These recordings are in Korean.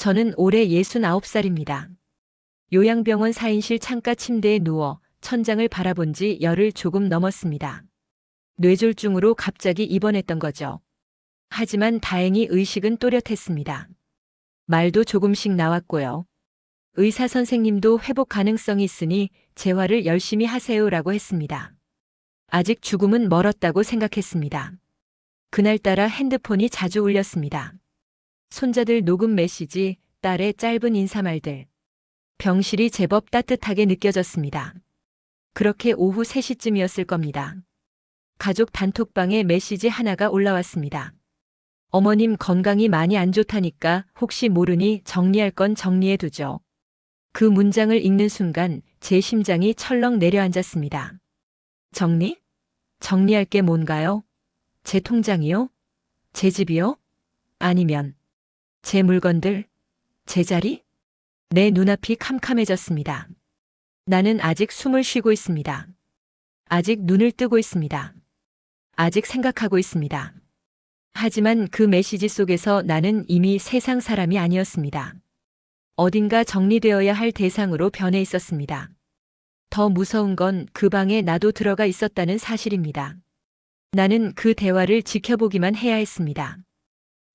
저는 올해 69살입니다. 요양병원 4인실 창가 침대에 누워 천장을 바라본 지 열흘 조금 넘었습니다. 뇌졸중으로 갑자기 입원했던 거죠. 하지만 다행히 의식은 또렷했습니다. 말도 조금씩 나왔고요. 의사 선생님도 회복 가능성이 있으니 재활을 열심히 하세요라고 했습니다. 아직 죽음은 멀었다고 생각했습니다. 그날따라 핸드폰이 자주 울렸습니다. 손자들 녹음 메시지, 딸의 짧은 인사말들. 병실이 제법 따뜻하게 느껴졌습니다. 그렇게 오후 3시쯤이었을 겁니다. 가족 단톡방에 메시지 하나가 올라왔습니다. 어머님 건강이 많이 안 좋다니까 혹시 모르니 정리할 건 정리해두죠. 그 문장을 읽는 순간 제 심장이 철렁 내려앉았습니다. 정리? 정리할 게 뭔가요? 제 통장이요? 제 집이요? 아니면 제 물건들? 제 자리? 내 눈앞이 캄캄해졌습니다. 나는 아직 숨을 쉬고 있습니다. 아직 눈을 뜨고 있습니다. 아직 생각하고 있습니다. 하지만 그 메시지 속에서 나는 이미 세상 사람이 아니었습니다. 어딘가 정리되어야 할 대상으로 변해 있었습니다. 더 무서운 건 그 방에 나도 들어가 있었다는 사실입니다. 나는 그 대화를 지켜보기만 해야 했습니다.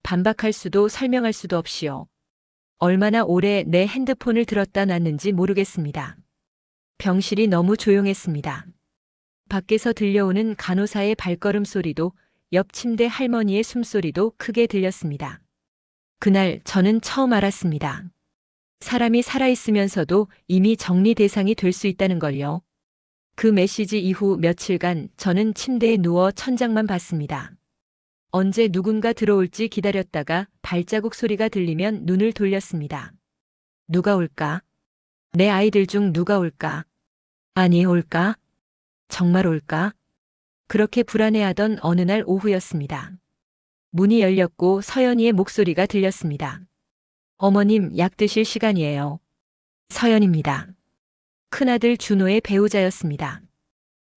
반박할 수도 설명할 수도 없이요. 얼마나 오래 내 핸드폰을 들었다 놨는지 모르겠습니다. 병실이 너무 조용했습니다. 밖에서 들려오는 간호사의 발걸음 소리도 옆 침대 할머니의 숨소리도 크게 들렸습니다. 그날 저는 처음 알았습니다. 사람이 살아있으면서도 이미 정리 대상이 될 수 있다는 걸요. 그 메시지 이후 며칠간 저는 침대에 누워 천장만 봤습니다. 언제 누군가 들어올지 기다렸다가 발자국 소리가 들리면 눈을 돌렸습니다. 누가 올까? 내 아이들 중 누가 올까? 아니, 올까? 정말 올까? 그렇게 불안해하던 어느 날 오후였습니다. 문이 열렸고 서연이의 목소리가 들렸습니다. 어머님, 약 드실 시간이에요. 서연입니다. 큰아들 준호의 배우자였습니다.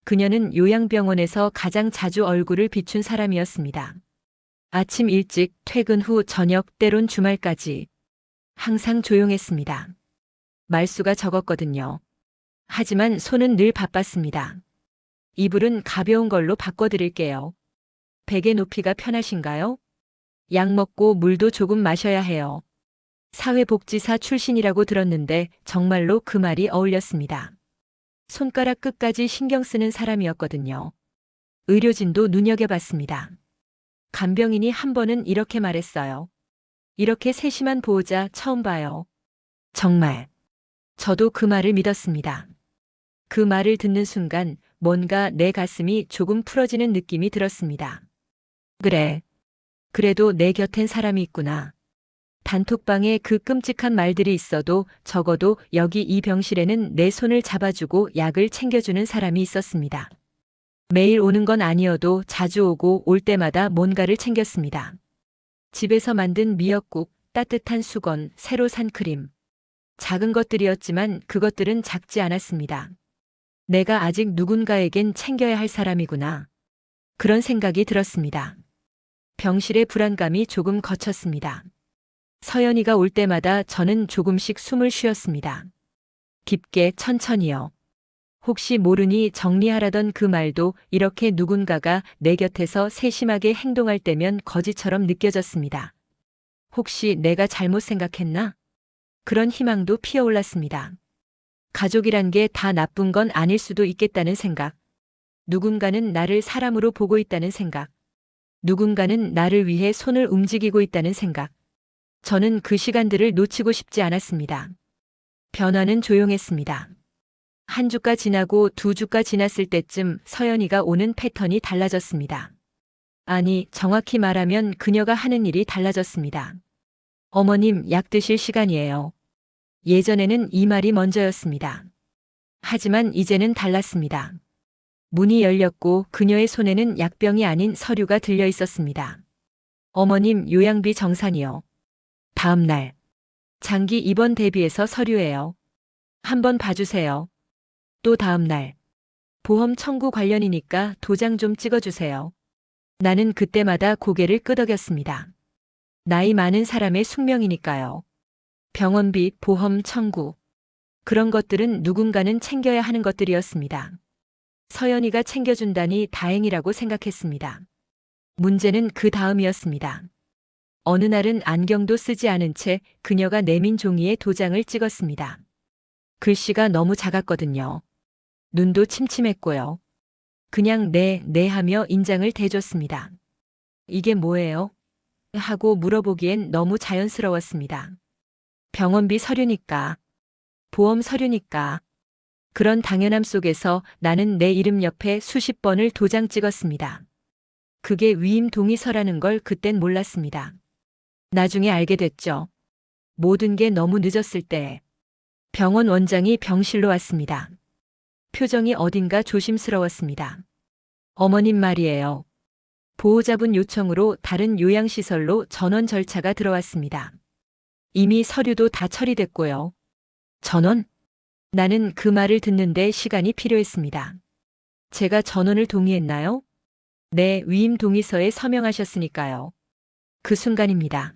그녀는 요양병원에서 가장 자주 얼굴을 비춘 사람이었습니다. 아침 일찍, 퇴근 후 저녁, 때론 주말까지. 항상 조용했습니다. 말수가 적었거든요. 하지만 손은 늘 바빴습니다. 이불은 가벼운 걸로 바꿔드릴게요. 베개 놓기가 편하신가요? 약 먹고 물도 조금 마셔야 해요. 사회복지사 출신이라고 들었는데 정말로 그 말이 어울렸습니다. 손가락 끝까지 신경 쓰는 사람이었거든요. 의료진도 눈여겨봤습니다. 간병인이 한 번은 이렇게 말했어요. 이렇게 세심한 보호자 처음 봐요. 정말. 저도 그 말을 믿었습니다. 그 말을 듣는 순간 뭔가 내 가슴이 조금 풀어지는 느낌이 들었습니다. 그래. 그래도 내 곁엔 사람이 있구나. 단톡방에 그 끔찍한 말들이 있어도 적어도 여기 이 병실에는 내 손을 잡아주고 약을 챙겨주는 사람이 있었습니다. 매일 오는 건 아니어도 자주 오고 올 때마다 뭔가를 챙겼습니다. 집에서 만든 미역국, 따뜻한 수건, 새로 산 크림. 작은 것들이었지만 그것들은 작지 않았습니다. 내가 아직 누군가에겐 챙겨야 할 사람이구나. 그런 생각이 들었습니다. 병실의 불안감이 조금 거쳤습니다. 서연이가 올 때마다 저는 조금씩 숨을 쉬었습니다. 깊게 천천히요. 혹시 모르니 정리하라던 그 말도 이렇게 누군가가 내 곁에서 세심하게 행동할 때면 거짓처럼 느껴졌습니다. 혹시 내가 잘못 생각했나? 그런 희망도 피어올랐습니다. 가족이란 게 다 나쁜 건 아닐 수도 있겠다는 생각. 누군가는 나를 사람으로 보고 있다는 생각. 누군가는 나를 위해 손을 움직이고 있다는 생각. 저는 그 시간들을 놓치고 싶지 않았습니다. 변화는 조용했습니다. 한 주가 지나고 두 주가 지났을 때쯤 서연이가 오는 패턴이 달라졌습니다. 아니, 정확히 말하면 그녀가 하는 일이 달라졌습니다. 어머님, 약 드실 시간이에요. 예전에는 이 말이 먼저였습니다. 하지만 이제는 달랐습니다. 문이 열렸고 그녀의 손에는 약병이 아닌 서류가 들려 있었습니다. 어머님, 요양비 정산이요. 다음 날. 장기 입원 대비해서 서류예요. 한번 봐주세요. 또 다음 날. 보험 청구 관련이니까 도장 좀 찍어주세요. 나는 그때마다 고개를 끄덕였습니다. 나이 많은 사람의 숙명이니까요. 병원비, 보험 청구. 그런 것들은 누군가는 챙겨야 하는 것들이었습니다. 서연이가 챙겨준다니 다행이라고 생각했습니다. 문제는 그 다음이었습니다. 어느 날은 안경도 쓰지 않은 채 그녀가 내민 종이에 도장을 찍었습니다. 글씨가 너무 작았거든요. 눈도 침침했고요. 그냥 네 하며 인장을 대줬습니다. 이게 뭐예요? 하고 물어보기엔 너무 자연스러웠습니다. 병원비 서류니까. 보험 서류니까. 그런 당연함 속에서 나는 내 이름 옆에 수십 번을 도장 찍었습니다. 그게 위임 동의서라는 걸 그땐 몰랐습니다. 나중에 알게 됐죠. 모든 게 너무 늦었을 때 병원 원장이 병실로 왔습니다. 표정이 어딘가 조심스러웠습니다. 어머님 말이에요. 보호자분 요청으로 다른 요양시설로 전원 절차가 들어왔습니다. 이미 서류도 다 처리됐고요. 전원? 나는 그 말을 듣는데 시간이 필요했습니다. 제가 전원을 동의했나요? 네, 위임 동의서에 서명하셨으니까요. 그 순간입니다.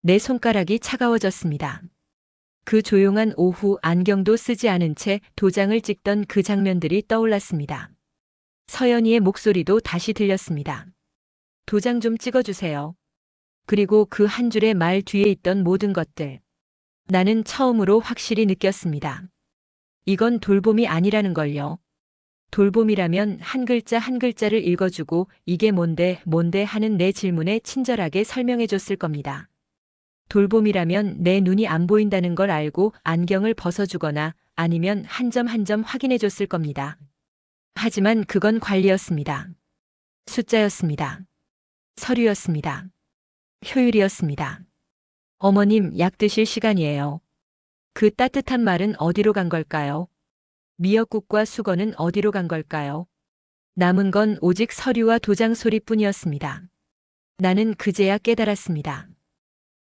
내 손가락이 차가워졌습니다. 그 조용한 오후 안경도 쓰지 않은 채 도장을 찍던 그 장면들이 떠올랐습니다. 서연이의 목소리도 다시 들렸습니다. 도장 좀 찍어주세요. 그리고 그 한 줄의 말 뒤에 있던 모든 것들. 나는 처음으로 확실히 느꼈습니다. 이건 돌봄이 아니라는 걸요. 돌봄이라면 한 글자 한 글자를 읽어주고 이게 뭔데 하는 내 질문에 친절하게 설명해줬을 겁니다. 돌봄이라면 내 눈이 안 보인다는 걸 알고 안경을 벗어주거나 아니면 한 점 한 점 확인해줬을 겁니다. 하지만 그건 관리였습니다. 숫자였습니다. 서류였습니다. 효율이었습니다. 어머님, 약 드실 시간이에요. 그 따뜻한 말은 어디로 간 걸까요? 미역국과 수건은 어디로 간 걸까요? 남은 건 오직 서류와 도장 소리뿐이었습니다. 나는 그제야 깨달았습니다.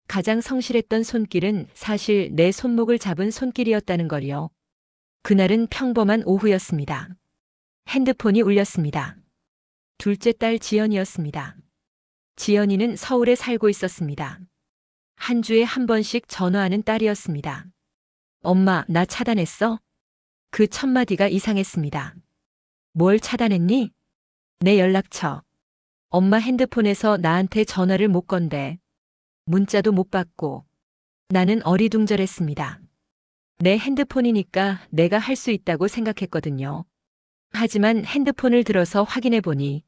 가장 성실했던 손길은 사실 내 손목을 잡은 손길이었다는 걸요. 그날은 평범한 오후였습니다. 핸드폰이 울렸습니다. 둘째 딸 지연이었습니다. 지연이는 서울에 살고 있었습니다. 한 주에 한 번씩 전화하는 딸이었습니다. 엄마, 나 차단했어? 그 첫 마디가 이상했습니다. 뭘 차단했니? 내 연락처. 엄마 핸드폰에서 나한테 전화를 못 건대. 문자도 못 받고. 나는 어리둥절했습니다. 내 핸드폰이니까 내가 할 수 있다고 생각했거든요. 하지만 핸드폰을 들어서 확인해 보니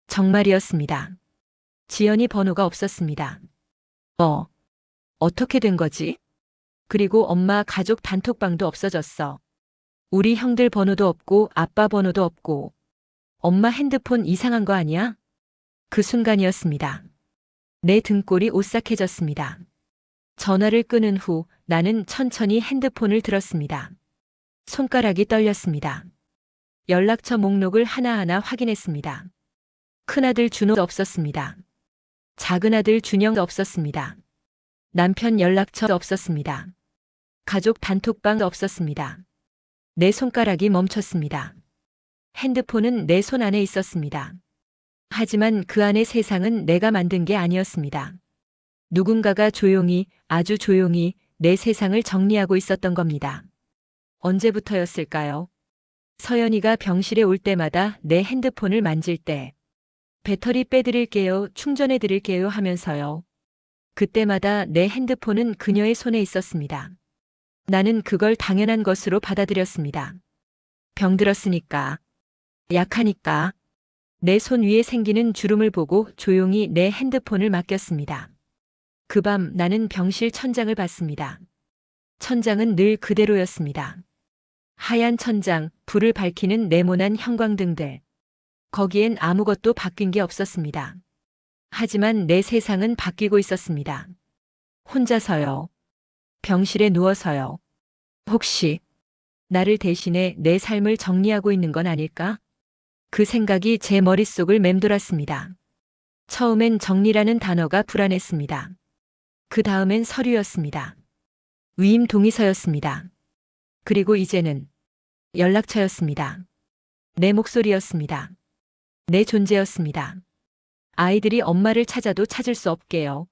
정말이었습니다. 지연이 번호가 없었습니다. 어떻게 된 거지? 그리고 엄마 가족 단톡방도 없어졌어. 우리 형들 번호도 없고 아빠 번호도 없고. 엄마 핸드폰 이상한 거 아니야? 그 순간이었습니다. 내 등골이 오싹해졌습니다. 전화를 끊은 후 나는 천천히 핸드폰을 들었습니다. 손가락이 떨렸습니다. 연락처 목록을 하나하나 확인했습니다. 큰아들 준호 없었습니다. 작은아들 준영 없었습니다. 남편 연락처 없었습니다. 가족 단톡방 없었습니다. 내 손가락이 멈췄습니다. 핸드폰은 내 손 안에 있었습니다. 하지만 그 안의 세상은 내가 만든 게 아니었습니다. 누군가가 조용히, 아주 조용히 내 세상을 정리하고 있었던 겁니다. 언제부터였을까요? 서연이가 병실에 올 때마다 내 핸드폰을 만질 때 배터리 빼드릴게요, 충전해드릴게요 하면서요. 그때마다 내 핸드폰은 그녀의 손에 있었습니다. 나는 그걸 당연한 것으로 받아들였습니다. 병들었으니까, 약하니까. 내 손 위에 생기는 주름을 보고 조용히 내 핸드폰을 맡겼습니다. 그 밤 나는 병실 천장을 봤습니다. 천장은 늘 그대로였습니다. 하얀 천장, 불을 밝히는 네모난 형광등들. 거기엔 아무것도 바뀐 게 없었습니다. 하지만 내 세상은 바뀌고 있었습니다. 혼자서요. 병실에 누워서요. 혹시 나를 대신해 내 삶을 정리하고 있는 건 아닐까? 그 생각이 제 머릿속을 맴돌았습니다. 처음엔 정리라는 단어가 불안했습니다. 그 다음엔 서류였습니다. 위임 동의서였습니다. 그리고 이제는 연락처였습니다. 내 목소리였습니다. 내 존재였습니다. 아이들이 엄마를 찾아도 찾을 수 없게요.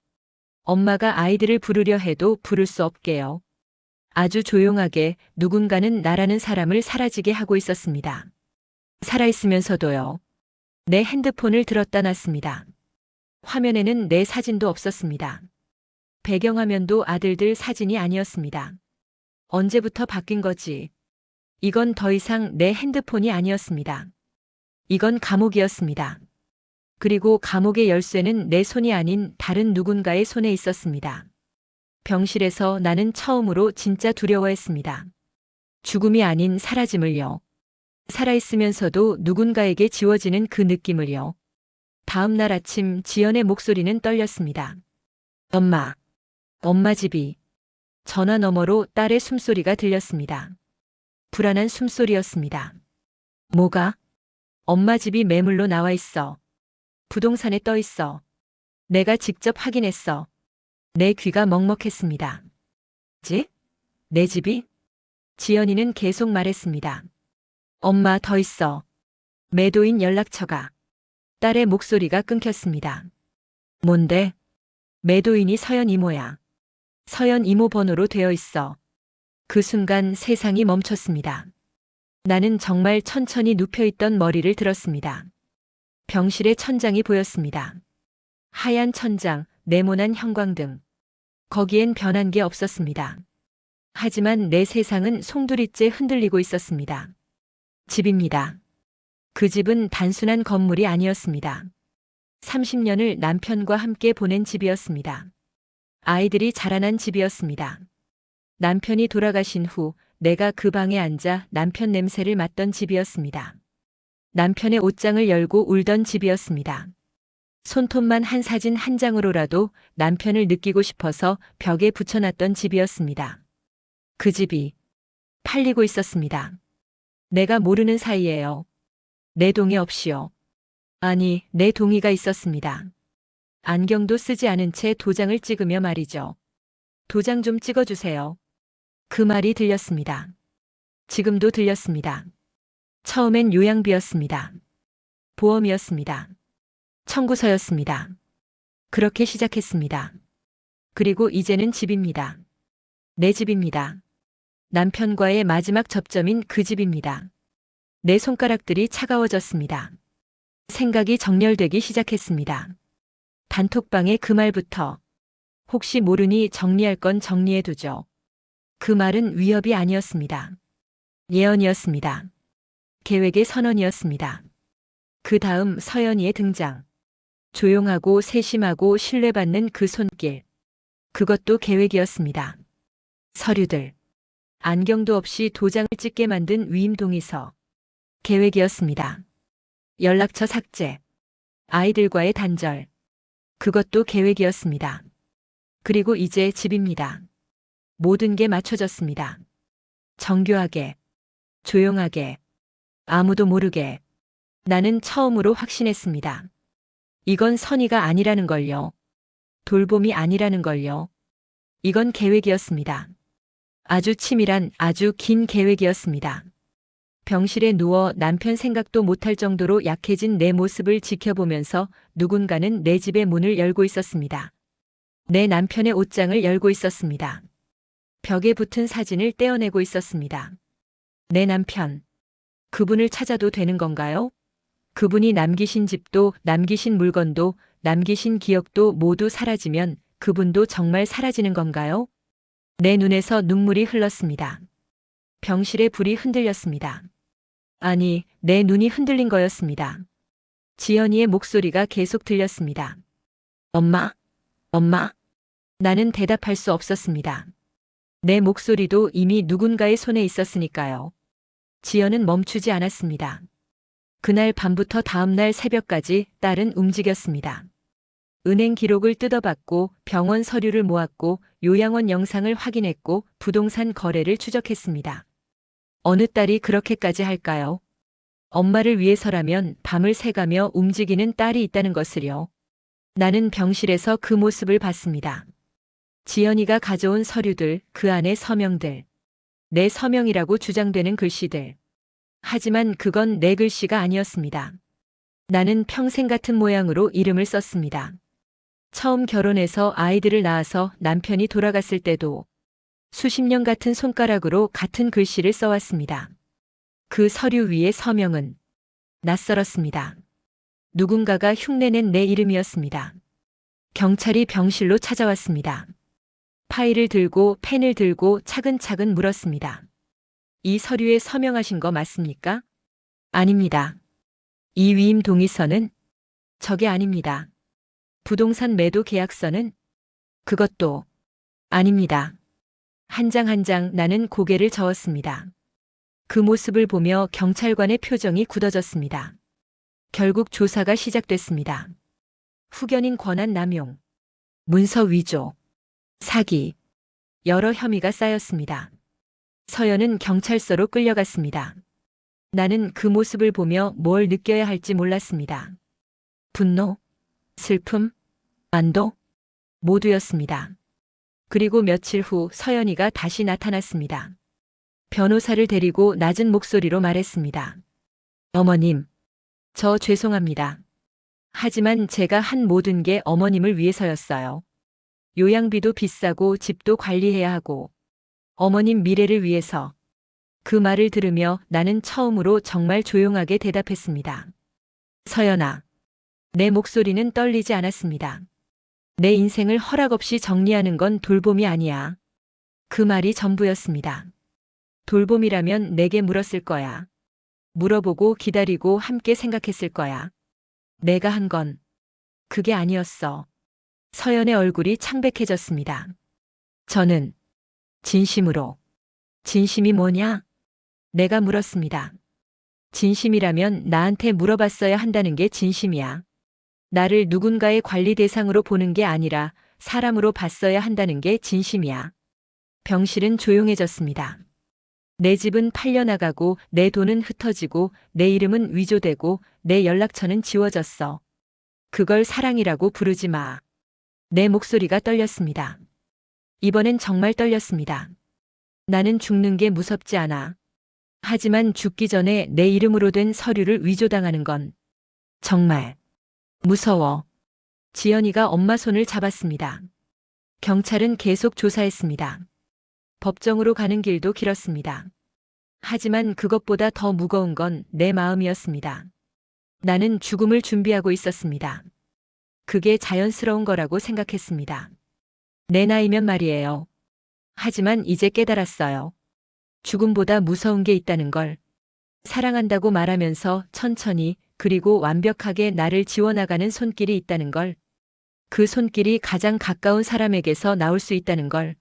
엄마가 아이들을 부르려 해도 부를 수 없게요. 아주 조용하게 누군가는 나라는 사람을 사라지게 하고 있었습니다. 살아있으면서도요. 내 핸드폰을 들었다 놨습니다. 화면에는 내 사진도 없었습니다. 배경화면도 아들들 사진이 아니었습니다. 언제부터 바뀐 거지? 이건 더 이상 내 핸드폰이 아니었습니다. 이건 감옥이었습니다. 그리고 감옥의 열쇠는 내 손이 아닌 다른 누군가의 손에 있었습니다. 병실에서 나는 처음으로 진짜 두려워했습니다. 죽음이 아닌 사라짐을요. 살아있으면서도 누군가에게 지워지는 그 느낌을요. 다음 날 아침 지연의 목소리는 떨렸습니다. 엄마. 엄마 집이. 전화 너머로 딸의 숨소리가 들렸습니다. 불안한 숨소리였습니다. 뭐가? 엄마 집이 매물로 나와 있어. 부동산에 떠 있어. 내가 직접 확인했어. 내 귀가 먹먹했습니다. 내 집이? 지연이는 계속 말했습니다. 엄마 더 있어. 매도인 연락처가. 딸의 목소리가 끊겼습니다. 뭔데? 매도인이 서연 이모야. 서연 이모 번호로 되어 있어. 그 순간 세상이 멈췄습니다. 나는 정말 천천히 눕혀있던 머리를 들었습니다. 병실의 천장이 보였습니다. 하얀 천장, 네모난 형광등. 거기엔 변한 게 없었습니다. 하지만 내 세상은 송두리째 흔들리고 있었습니다. 집입니다. 그 집은 단순한 건물이 아니었습니다. 30년을 남편과 함께 보낸 집이었습니다. 아이들이 자라난 집이었습니다. 남편이 돌아가신 후 내가 그 방에 앉아 남편 냄새를 맡던 집이었습니다. 남편의 옷장을 열고 울던 집이었습니다. 손톱만 한 사진 한 장으로라도 남편을 느끼고 싶어서 벽에 붙여놨던 집이었습니다. 그 집이 팔리고 있었습니다. 내가 모르는 사이에요. 내 동의 없이요. 아니, 내 동의가 있었습니다. 안경도 쓰지 않은 채 도장을 찍으며 말이죠. 도장 좀 찍어주세요. 그 말이 들렸습니다. 지금도 들렸습니다. 처음엔 요양비였습니다. 보험이었습니다. 청구서였습니다. 그렇게 시작했습니다. 그리고 이제는 집입니다. 내 집입니다. 남편과의 마지막 접점인 그 집입니다. 내 손가락들이 차가워졌습니다. 생각이 정렬되기 시작했습니다. 단톡방의 그 말부터 혹시 모르니 정리할 건 정리해두죠. 그 말은 위협이 아니었습니다. 예언이었습니다. 계획의 선언이었습니다. 그 다음 서연이의 등장. 조용하고 세심하고 신뢰받는 그 손길. 그것도 계획이었습니다. 서류들. 안경도 없이 도장을 찍게 만든 위임 동의서. 계획이었습니다. 연락처 삭제. 아이들과의 단절. 그것도 계획이었습니다. 그리고 이제 집입니다. 모든 게 맞춰졌습니다. 정교하게, 조용하게, 아무도 모르게. 나는 처음으로 확신했습니다. 이건 선의가 아니라는 걸요. 돌봄이 아니라는 걸요. 이건 계획이었습니다. 아주 치밀한 아주 긴 계획이었습니다. 병실에 누워 남편 생각도 못할 정도로 약해진 내 모습을 지켜보면서 누군가는 내 집의 문을 열고 있었습니다. 내 남편의 옷장을 열고 있었습니다. 벽에 붙은 사진을 떼어내고 있었습니다. 내 남편. 그분을 찾아도 되는 건가요? 그분이 남기신 집도 남기신 물건도 남기신 기억도 모두 사라지면 그분도 정말 사라지는 건가요? 내 눈에서 눈물이 흘렀습니다. 병실의 불이 흔들렸습니다. 아니, 내 눈이 흔들린 거였습니다. 지연이의 목소리가 계속 들렸습니다. 엄마, 엄마. 나는 대답할 수 없었습니다. 내 목소리도 이미 누군가의 손에 있었으니까요. 지연은 멈추지 않았습니다. 그날 밤부터 다음날 새벽까지 딸은 움직였습니다. 은행 기록을 뜯어봤고 병원 서류를 모았고 요양원 영상을 확인했고 부동산 거래를 추적했습니다. 어느 딸이 그렇게까지 할까요? 엄마를 위해서라면 밤을 새가며 움직이는 딸이 있다는 것을요. 나는 병실에서 그 모습을 봤습니다. 지연이가 가져온 서류들, 그 안에 서명들. 내 서명이라고 주장되는 글씨들. 하지만 그건 내 글씨가 아니었습니다. 나는 평생 같은 모양으로 이름을 썼습니다. 처음 결혼해서 아이들을 낳아서 남편이 돌아갔을 때도 수십 년 같은 손가락으로 같은 글씨를 써왔습니다. 그 서류 위의 서명은 낯설었습니다. 누군가가 흉내낸 내 이름이었습니다. 경찰이 병실로 찾아왔습니다. 파일을 들고 펜을 들고 차근차근 물었습니다. 이 서류에 서명하신 거 맞습니까? 아닙니다. 이 위임 동의서는? 저게 아닙니다. 부동산 매도 계약서는? 그것도 아닙니다. 한 장 한 장 나는 고개를 저었습니다. 그 모습을 보며 경찰관의 표정이 굳어졌습니다. 결국 조사가 시작됐습니다. 후견인 권한 남용, 문서 위조, 사기, 여러 혐의가 쌓였습니다. 서연은 경찰서로 끌려갔습니다. 나는 그 모습을 보며 뭘 느껴야 할지 몰랐습니다. 분노, 슬픔, 안도, 모두였습니다. 그리고 며칠 후 서연이가 다시 나타났습니다. 변호사를 데리고 낮은 목소리로 말했습니다. 어머님, 저 죄송합니다. 하지만 제가 한 모든 게 어머님을 위해서였어요. 요양비도 비싸고 집도 관리해야 하고 어머님 미래를 위해서. 그 말을 들으며 나는 처음으로 정말 조용하게 대답했습니다. 서연아. 내 목소리는 떨리지 않았습니다. 내 인생을 허락 없이 정리하는 건 돌봄이 아니야. 그 말이 전부였습니다. 돌봄이라면 내게 물었을 거야. 물어보고 기다리고 함께 생각했을 거야. 내가 한 건 그게 아니었어. 서연의 얼굴이 창백해졌습니다. 저는 진심으로. 진심이 뭐냐? 내가 물었습니다. 진심이라면 나한테 물어봤어야 한다는 게 진심이야. 나를 누군가의 관리 대상으로 보는 게 아니라 사람으로 봤어야 한다는 게 진심이야. 병실은 조용해졌습니다. 내 집은 팔려나가고 내 돈은 흩어지고 내 이름은 위조되고 내 연락처는 지워졌어. 그걸 사랑이라고 부르지 마. 내 목소리가 떨렸습니다. 이번엔 정말 떨렸습니다. 나는 죽는 게 무섭지 않아. 하지만 죽기 전에 내 이름으로 된 서류를 위조당하는 건 정말 무서워. 지연이가 엄마 손을 잡았습니다. 경찰은 계속 조사했습니다. 법정으로 가는 길도 길었습니다. 하지만 그것보다 더 무거운 건 내 마음이었습니다. 나는 죽음을 준비하고 있었습니다. 그게 자연스러운 거라고 생각했습니다. 내 나이면 말이에요. 하지만 이제 깨달았어요. 죽음보다 무서운 게 있다는 걸. 사랑한다고 말하면서 천천히 그리고 완벽하게 나를 지워나가는 손길이 있다는 걸. 그 손길이 가장 가까운 사람에게서 나올 수 있다는 걸.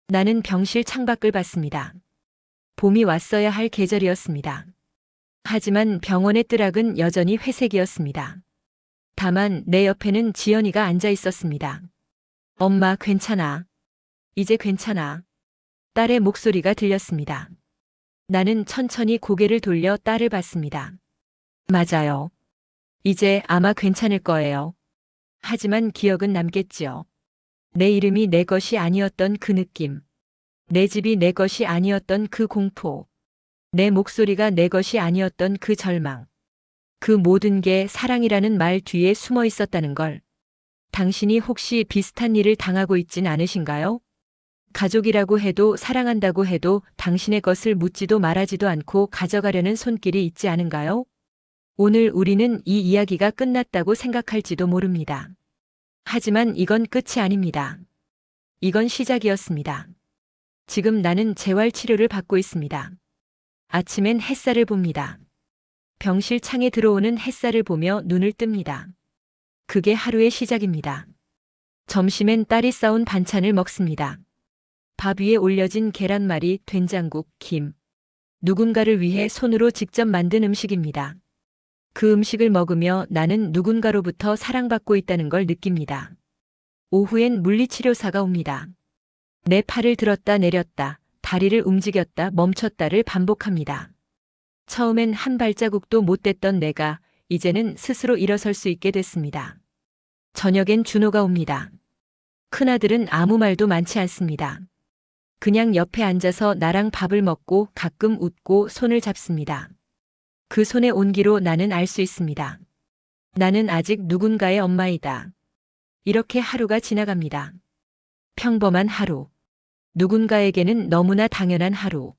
나는 병실 창밖을 봤습니다. 봄이 왔어야 할 계절이었습니다. 하지만 병원의 뜨락은 여전히 회색이었습니다. 다만 내 옆에는 지연이가 앉아 있었습니다. 엄마 괜찮아. 이제 괜찮아. 딸의 목소리가 들렸습니다. 나는 천천히 고개를 돌려 딸을 봤습니다. 맞아요. 이제 아마 괜찮을 거예요. 하지만 기억은 남겠지요. 내 이름이 내 것이 아니었던 그 느낌. 내 집이 내 것이 아니었던 그 공포. 내 목소리가 내 것이 아니었던 그 절망. 그 모든 게 사랑이라는 말 뒤에 숨어 있었다는 걸. 당신이 혹시 비슷한 일을 당하고 있진 않으신가요? 가족이라고 해도 사랑한다고 해도 당신의 것을 묻지도 말하지도 않고 가져가려는 손길이 있지 않은가요? 오늘 우리는 이 이야기가 끝났다고 생각할지도 모릅니다. 하지만 이건 끝이 아닙니다. 이건 시작이었습니다. 지금 나는 재활 치료를 받고 있습니다. 아침엔 햇살을 봅니다. 병실 창에 들어오는 햇살을 보며 눈을 뜹니다. 그게 하루의 시작입니다. 점심엔 딸이 싸온 반찬을 먹습니다. 밥 위에 올려진 계란말이, 된장국, 김. 누군가를 위해 손으로 직접 만든 음식입니다. 그 음식을 먹으며 나는 누군가로부터 사랑받고 있다는 걸 느낍니다. 오후엔 물리치료사가 옵니다. 내 팔을 들었다 내렸다, 다리를 움직였다 멈췄다를 반복합니다. 처음엔 한 발자국도 못 뗐던 내가 이제는 스스로 일어설 수 있게 됐습니다. 저녁엔 준호가 옵니다. 큰아들은 아무 말도 많지 않습니다. 그냥 옆에 앉아서 나랑 밥을 먹고 가끔 웃고 손을 잡습니다. 그 손의 온기로 나는 알 수 있습니다. 나는 아직 누군가의 엄마이다. 이렇게 하루가 지나갑니다. 평범한 하루. 누군가에게는 너무나 당연한 하루.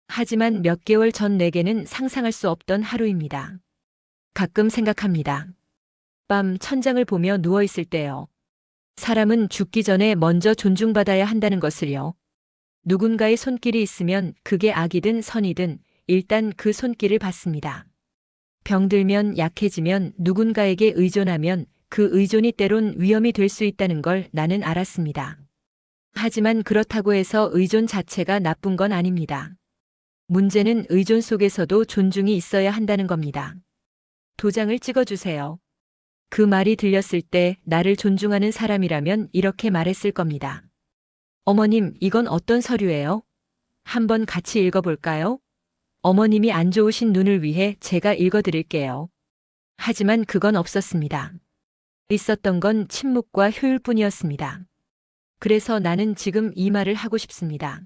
하지만 몇 개월 전 내게는 상상할 수 없던 하루입니다. 가끔 생각합니다. 밤 천장을 보며 누워있을 때요. 사람은 죽기 전에 먼저 존중받아야 한다는 것을요. 누군가의 손길이 있으면 그게 악이든 선이든 일단 그 손길을 받습니다. 병들면 약해지면 누군가에게 의존하면 그 의존이 때론 위험이 될 수 있다는 걸 나는 알았습니다. 하지만 그렇다고 해서 의존 자체가 나쁜 건 아닙니다. 문제는 의존 속에서도 존중이 있어야 한다는 겁니다. 도장을 찍어주세요. 그 말이 들렸을 때 나를 존중하는 사람이라면 이렇게 말했을 겁니다. 어머님, 이건 어떤 서류예요? 한번 같이 읽어볼까요? 어머님이 안 좋으신 눈을 위해 제가 읽어드릴게요. 하지만 그건 없었습니다. 있었던 건 침묵과 효율뿐이었습니다. 그래서 나는 지금 이 말을 하고 싶습니다.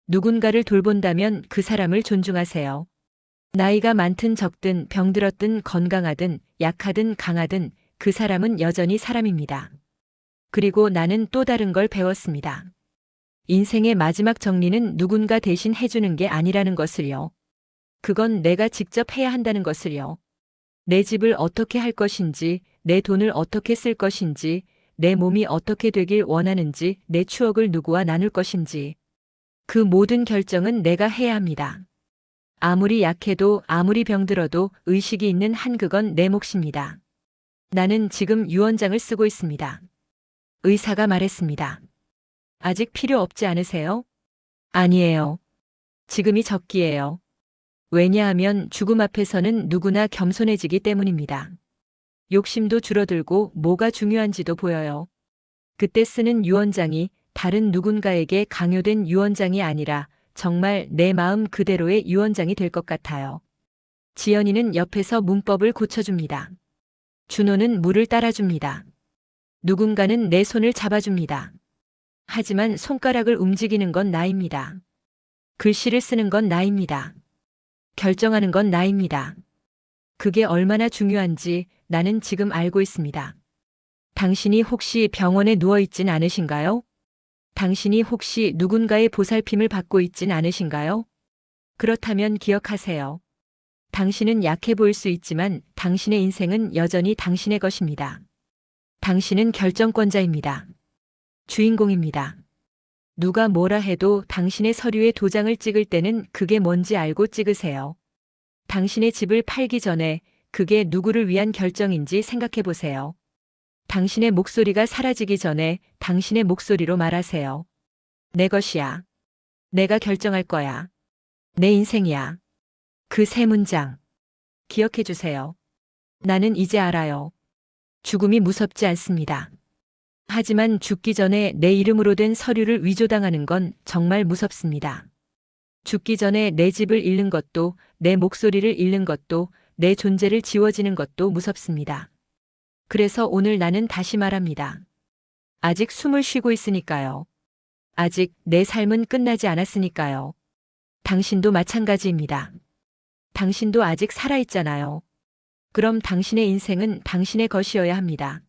누군가를 돌본다면 그 사람을 존중하세요. 나이가 많든 적든 병들었든 건강하든 약하든 강하든 그 사람은 여전히 사람입니다. 그리고 나는 또 다른 걸 배웠습니다. 인생의 마지막 정리는 누군가 대신 해주는 게 아니라는 것을요. 그건 내가 직접 해야 한다는 것을요. 내 집을 어떻게 할 것인지, 내 돈을 어떻게 쓸 것인지, 내 몸이 어떻게 되길 원하는지, 내 추억을 누구와 나눌 것인지. 그 모든 결정은 내가 해야 합니다. 아무리 약해도 아무리 병들어도 의식이 있는 한 그건 내 몫입니다. 나는 지금 유언장을 쓰고 있습니다. 의사가 말했습니다. 아직 필요 없지 않으세요? 아니에요. 지금이 적기예요. 왜냐하면 죽음 앞에서는 누구나 겸손해지기 때문입니다. 욕심도 줄어들고 뭐가 중요한지도 보여요. 그때 쓰는 유언장이 다른 누군가에게 강요된 유언장이 아니라 정말 내 마음 그대로의 유언장이 될 것 같아요. 지연이는 옆에서 문법을 고쳐줍니다. 준호는 물을 따라줍니다. 누군가는 내 손을 잡아줍니다. 하지만 손가락을 움직이는 건 나입니다. 글씨를 쓰는 건 나입니다. 결정하는 건 나입니다. 그게 얼마나 중요한지 나는 지금 알고 있습니다. 당신이 혹시 병원에 누워있진 않으신가요? 당신이 혹시 누군가의 보살핌을 받고 있진 않으신가요? 그렇다면 기억하세요. 당신은 약해 보일 수 있지만 당신의 인생은 여전히 당신의 것입니다. 당신은 결정권자입니다. 주인공입니다. 누가 뭐라 해도 당신의 서류에 도장을 찍을 때는 그게 뭔지 알고 찍으세요. 당신의 집을 팔기 전에 그게 누구를 위한 결정인지 생각해 보세요. 당신의 목소리가 사라지기 전에 당신의 목소리로 말하세요. 내 것이야. 내가 결정할 거야. 내 인생이야. 그 세 문장. 기억해 주세요. 나는 이제 알아요. 죽음이 무섭지 않습니다. 하지만 죽기 전에 내 이름으로 된 서류를 위조당하는 건 정말 무섭습니다. 죽기 전에 내 집을 잃는 것도, 내 목소리를 잃는 것도, 내 존재를 지워지는 것도 무섭습니다. 그래서 오늘 나는 다시 말합니다. 아직 숨을 쉬고 있으니까요. 아직 내 삶은 끝나지 않았으니까요. 당신도 마찬가지입니다. 당신도 아직 살아있잖아요. 그럼 당신의 인생은 당신의 것이어야 합니다.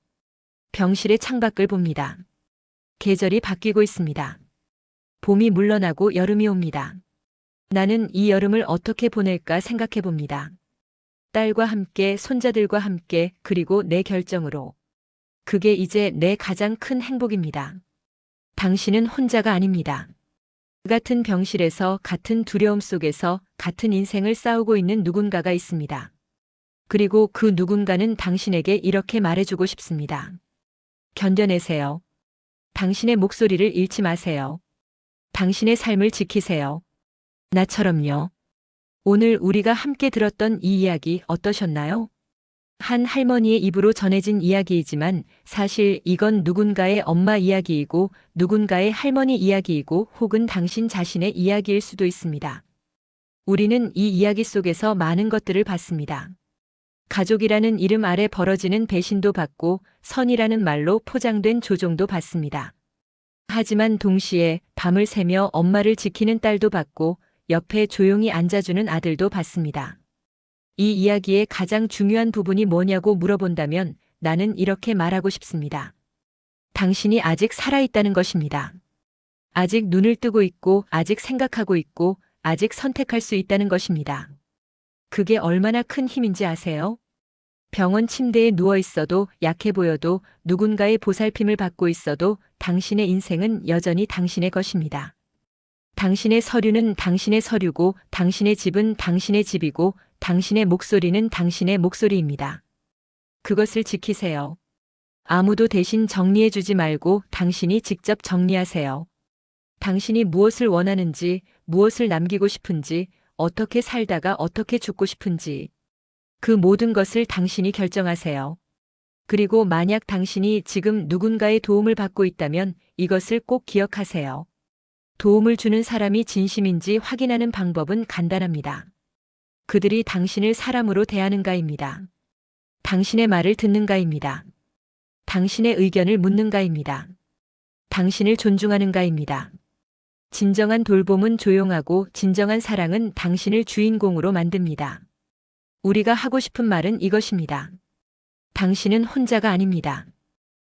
병실의 창밖을 봅니다. 계절이 바뀌고 있습니다. 봄이 물러나고 여름이 옵니다. 나는 이 여름을 어떻게 보낼까 생각해 봅니다. 딸과 함께, 손자들과 함께, 그리고 내 결정으로. 그게 이제 내 가장 큰 행복입니다. 당신은 혼자가 아닙니다. 같은 병실에서 같은 두려움 속에서 같은 인생을 싸우고 있는 누군가가 있습니다. 그리고 그 누군가는 당신에게 이렇게 말해주고 싶습니다. 견뎌내세요. 당신의 목소리를 잃지 마세요. 당신의 삶을 지키세요. 나처럼요. 오늘 우리가 함께 들었던 이 이야기 어떠셨나요? 한 할머니의 입으로 전해진 이야기이지만 사실 이건 누군가의 엄마 이야기이고 누군가의 할머니 이야기이고 혹은 당신 자신의 이야기일 수도 있습니다. 우리는 이 이야기 속에서 많은 것들을 봤습니다. 가족이라는 이름 아래 벌어지는 배신도 받고 선이라는 말로 포장된 조종도 받습니다. 하지만 동시에 밤을 새며 엄마를 지키는 딸도 받고 옆에 조용히 앉아주는 아들도 받습니다. 이 이야기의 가장 중요한 부분이 뭐냐고 물어본다면 나는 이렇게 말하고 싶습니다. 당신이 아직 살아있다는 것입니다. 아직 눈을 뜨고 있고, 아직 생각하고 있고, 아직 선택할 수 있다는 것입니다. 그게 얼마나 큰 힘인지 아세요? 병원 침대에 누워 있어도, 약해 보여도, 누군가의 보살핌을 받고 있어도 당신의 인생은 여전히 당신의 것입니다. 당신의 서류는 당신의 서류고, 당신의 집은 당신의 집이고, 당신의 목소리는 당신의 목소리입니다. 그것을 지키세요. 아무도 대신 정리해주지 말고 당신이 직접 정리하세요. 당신이 무엇을 원하는지, 무엇을 남기고 싶은지, 어떻게 살다가 어떻게 죽고 싶은지, 그 모든 것을 당신이 결정하세요. 그리고 만약 당신이 지금 누군가의 도움을 받고 있다면 이것을 꼭 기억하세요. 도움을 주는 사람이 진심인지 확인하는 방법은 간단합니다. 그들이 당신을 사람으로 대하는가입니다. 당신의 말을 듣는가입니다. 당신의 의견을 묻는가입니다. 당신을 존중하는가입니다. 진정한 돌봄은 조용하고 진정한 사랑은 당신을 주인공으로 만듭니다. 우리가 하고 싶은 말은 이것입니다. 당신은 혼자가 아닙니다.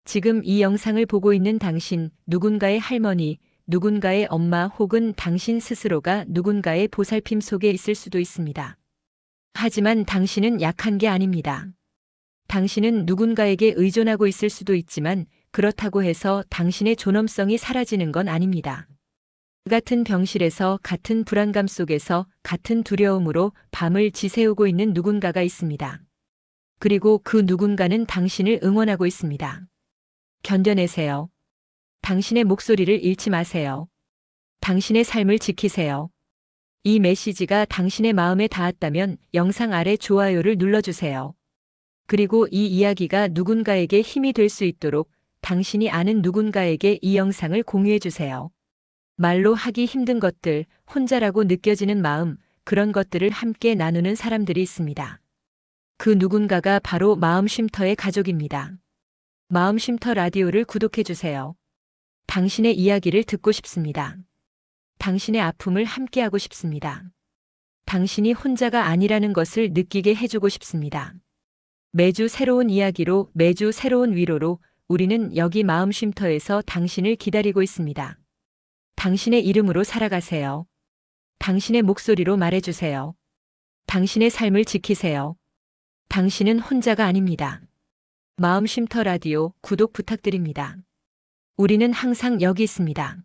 지금 이 영상을 보고 있는 당신, 누군가의 할머니, 누군가의 엄마 혹은 당신 스스로가 누군가의 보살핌 속에 있을 수도 있습니다. 하지만 당신은 약한 게 아닙니다. 당신은 누군가에게 의존하고 있을 수도 있지만 그렇다고 해서 당신의 존엄성이 사라지는 건 아닙니다. 같은 병실에서 같은 불안감 속에서 같은 두려움으로 밤을 지새우고 있는 누군가가 있습니다. 그리고 그 누군가는 당신을 응원하고 있습니다. 견뎌내세요. 당신의 목소리를 잃지 마세요. 당신의 삶을 지키세요. 이 메시지가 당신의 마음에 닿았다면 영상 아래 좋아요를 눌러주세요. 그리고 이 이야기가 누군가에게 힘이 될 수 있도록 당신이 아는 누군가에게 이 영상을 공유해 주세요. 말로 하기 힘든 것들, 혼자라고 느껴지는 마음, 그런 것들을 함께 나누는 사람들이 있습니다. 그 누군가가 바로 마음쉼터의 가족입니다. 마음쉼터 라디오를 구독해 주세요. 당신의 이야기를 듣고 싶습니다. 당신의 아픔을 함께하고 싶습니다. 당신이 혼자가 아니라는 것을 느끼게 해주고 싶습니다. 매주 새로운 이야기로, 매주 새로운 위로로 우리는 여기 마음쉼터에서 당신을 기다리고 있습니다. 당신의 이름으로 살아가세요. 당신의 목소리로 말해주세요. 당신의 삶을 지키세요. 당신은 혼자가 아닙니다. 마음쉼터 라디오 구독 부탁드립니다. 우리는 항상 여기 있습니다.